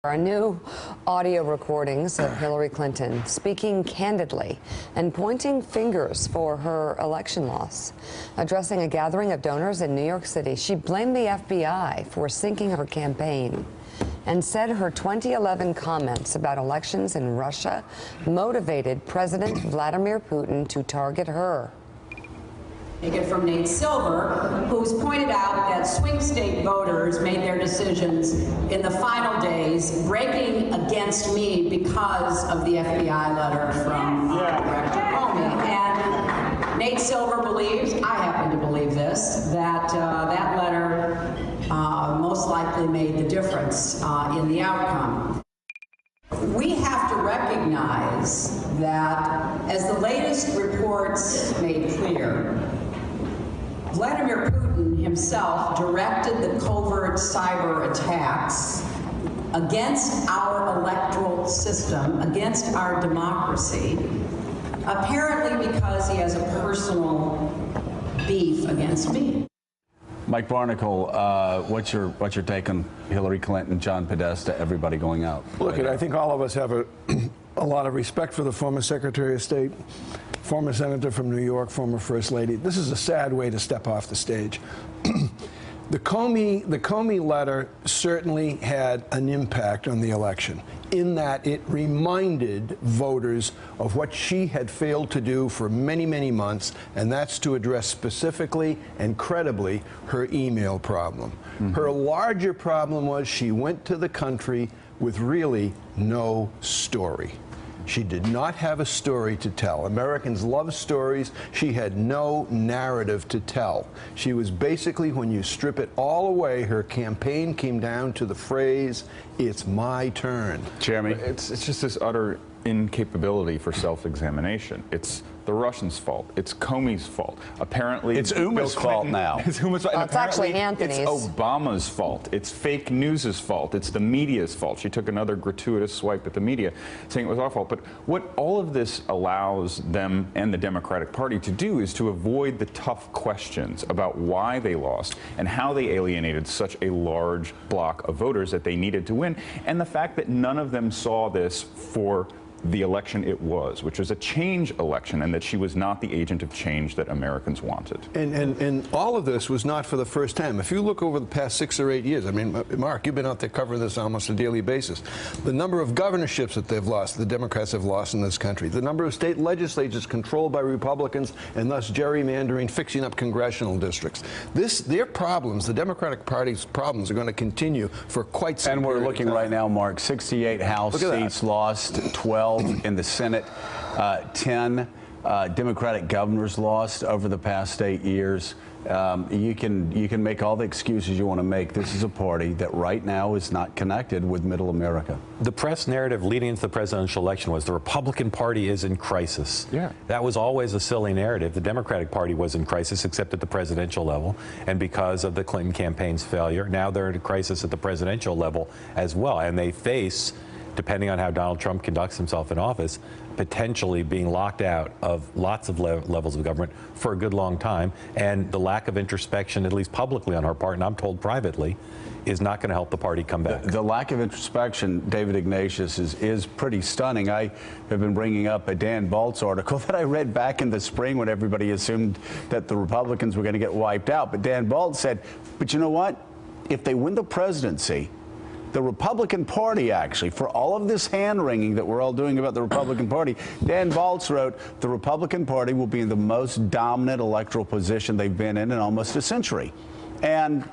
Our new audio recordings of Hillary Clinton speaking candidly and pointing fingers for her election loss. Addressing a gathering of donors in New York City, she blamed the FBI for sinking her campaign and said her 2011 comments about elections in Russia motivated President Vladimir Putin to target her. Take it from Nate Silver, who's pointed out that swing state voters made their decisions in the final days, breaking against me because of the FBI letter from Director Comey. And Nate Silver believes, I happen to believe this, that that letter most likely made the difference in the outcome. We have to recognize that, as the latest reports made clear, Vladimir Putin himself directed the covert cyber attacks against our electoral system, against our democracy, apparently because he has a personal beef against me. Mike Barnicle, what's your take on Hillary Clinton, John Podesta, everybody going out? Look, I think all of us have a lot of respect for the former Secretary of State, former senator from New York, former First Lady. This is a sad way to step off the stage. The Comey letter certainly had an impact on the election in that it reminded voters of what she had failed to do for many, many months, and that's to address specifically and credibly her email problem. Her larger problem was she went to the country with really no story. She did not have a story to tell. Americans love stories. She had no narrative to tell. She was basically, when you strip it all away, her campaign came down to the phrase, "It's my turn." Jeremy? It's just this utter incapability for self-examination. It's the Russians' fault. It's Comey's fault. Apparently, it's Uma's fault now. It's Uma's fault. It's actually Anthony's. It's Obama's fault. It's fake news's fault. It's the media's fault. She took another gratuitous swipe at the media, saying it was our fault. But what all of this allows them and the Democratic Party to do is to avoid the tough questions about why they lost and how they alienated such a large block of voters that they needed to win, and the fact that none of them saw this for the election it was, which was a change election, and that she was not the agent of change that Americans wanted. And all of this was not for the first time. If you look over the past 6 or 8 years, I mean, Mark, you've been out there covering this almost on a daily basis. The number of governorships that they've lost, the Democrats have lost in this country, the number of state legislatures controlled by Republicans and thus gerrymandering, fixing up congressional districts. Their problems, the Democratic Party's problems, are going to continue for quite some time. And we're looking right now, Mark, 68 House seats lost, 12 in the Senate, 10 Democratic governors lost over the past 8 years. You can make all the excuses you want to make. This is a party that right now is not connected with middle America. The press narrative leading into the presidential election was the Republican Party is in crisis. Yeah. That was always a silly narrative. The Democratic Party was in crisis, except at the presidential level. And because of the Clinton campaign's failure, now they're in a crisis at the presidential level as well. And they face, depending on how Donald Trump conducts himself in office, potentially being locked out of lots of levels of government for a good long time. And the lack of introspection, at least publicly on her part, and I'm told privately, is not going to help the party come back. The lack of introspection, David Ignatius, is pretty stunning. I have been bringing up a Dan Balz article that I read back in the spring when everybody assumed that the Republicans were going to get wiped out. But Dan Balz said, but you know what? If they win the presidency, the Republican Party, actually, for all of this hand-wringing that we're all doing about the Republican Party, Dan Balz wrote, the Republican Party will be in the most dominant electoral position they've been in almost a century. And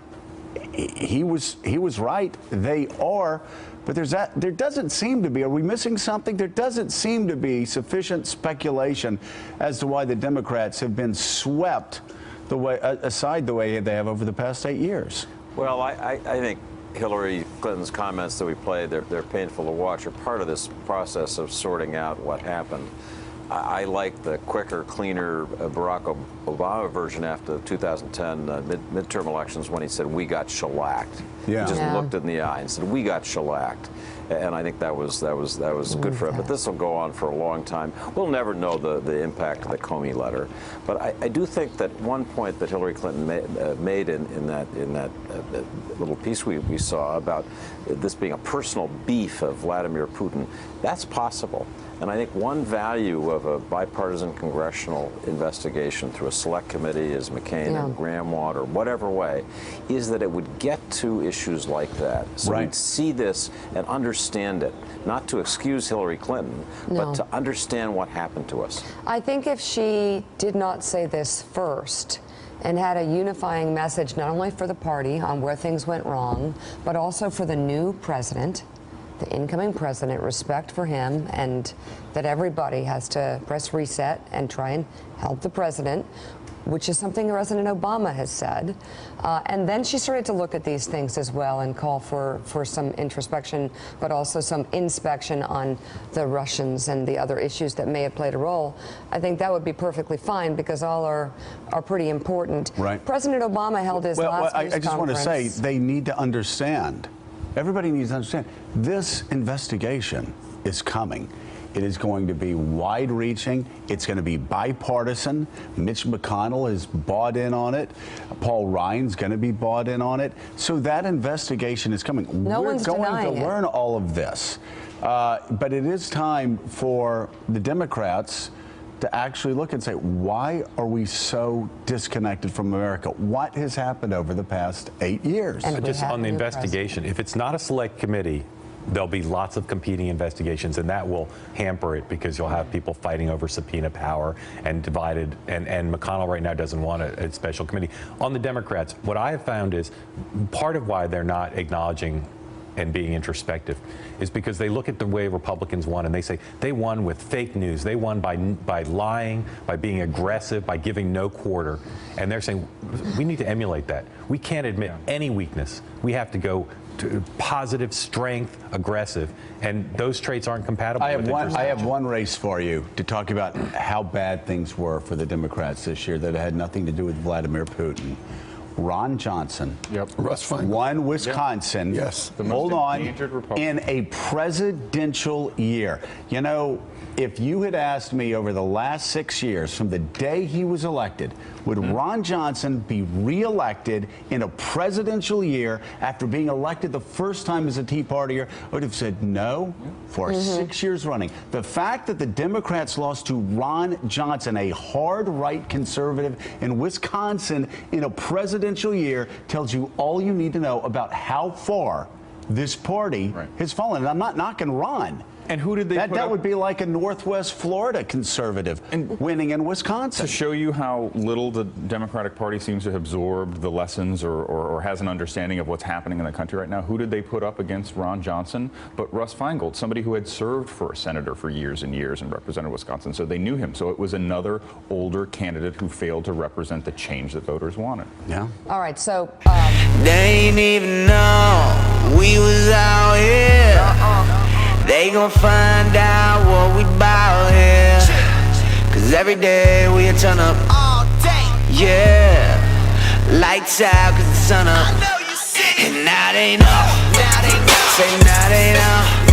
he was right. They are. But there doesn't seem to be, are we missing something? There doesn't seem to be sufficient speculation as to why the Democrats have been swept aside the way they have over the past 8 years. Well, I think Hillary Clinton's comments that we played, they're painful to watch, are part of this process of sorting out what happened. I like the quicker, cleaner Barack Obama version after the 2010 midterm elections when he said, "We got shellacked." Yeah. He just Yeah. looked in the eye and said, "We got shellacked." And I think that was good for him. But this will go on for a long time. We'll never know the impact of the Comey letter. But I do think that one point that Hillary Clinton made in that little piece we saw about this being a personal beef of Vladimir Putin, that's possible. And I think one value of a bipartisan congressional investigation through a select committee, as McCain and Graham want, or whatever way, is that it would get to issues like that. So Right. we'd see this and understand it, not to excuse Hillary Clinton, but to understand what happened to us. I think if she did not say this first and had a unifying message not only for the party on where things went wrong, but also for the new president, the incoming president, respect for him, and that everybody has to press reset and try and help the president, which is something President Obama has said. And then she started to look at these things as well and call for some introspection, but also some inspection on the Russians and the other issues that may have played a role. I think that would be perfectly fine because all are pretty important. Right. President Obama held his last news I just want to say conference. they need to understand. Everybody needs to understand this investigation is coming. It is going to be wide-reaching. It's going to be bipartisan. Mitch McConnell is bought in on it. Paul Ryan's going to be bought in on it. So that investigation is coming. No We're one's going to denying it. learn all of this. But it is time for the Democrats to actually look and say, why are we so disconnected from America? What has happened over the past 8 years? And we Just have on the a new investigation, if it's not a select committee, there'll be lots of competing investigations, and that will hamper it because you'll have people fighting over subpoena power and divided. And McConnell right now doesn't want a special committee. On the Democrats, what I have found is part of why they're not acknowledging and being introspective is because they look at the way Republicans won and they say they won with fake news. They won by lying, by being aggressive, by giving no quarter. And they're saying we need to emulate that. We can't admit any weakness. We have to go to positive, strength, aggressive, and those traits aren't compatible with I have one race for you to talk about how bad things were for the Democrats this year that had nothing to do with Vladimir Putin. Ron Johnson Russ Feingold. won Wisconsin. Yes. The most Hold on. endangered Republican. In a presidential year. You know, if you had asked me over the last 6 years, from the day he was elected, would Ron Johnson be reelected in a presidential year after being elected the first time as a Tea Partier? I would have said no for 6 years running. The fact that the Democrats lost to Ron Johnson, a hard right conservative in Wisconsin, in a presidential year tells you all you need to know about how far this party has fallen. And I'm not knocking Ron. And who did they put That up? would be like a Northwest Florida conservative winning in Wisconsin. To show you how little the Democratic Party seems to have absorbed the lessons or has an understanding of what's happening in the country right now, who did they put up against Ron Johnson? But Russ Feingold, somebody who had served for a senator for years and years and represented Wisconsin, so they knew him. So it was another older candidate who failed to represent the change that voters wanted. Yeah. All right, so They ain't even know we was out here. They gon' find out what we bout here. Cause every day we turn up all day. Yeah. Lights out cause the sun up. And now they know. Say now they know.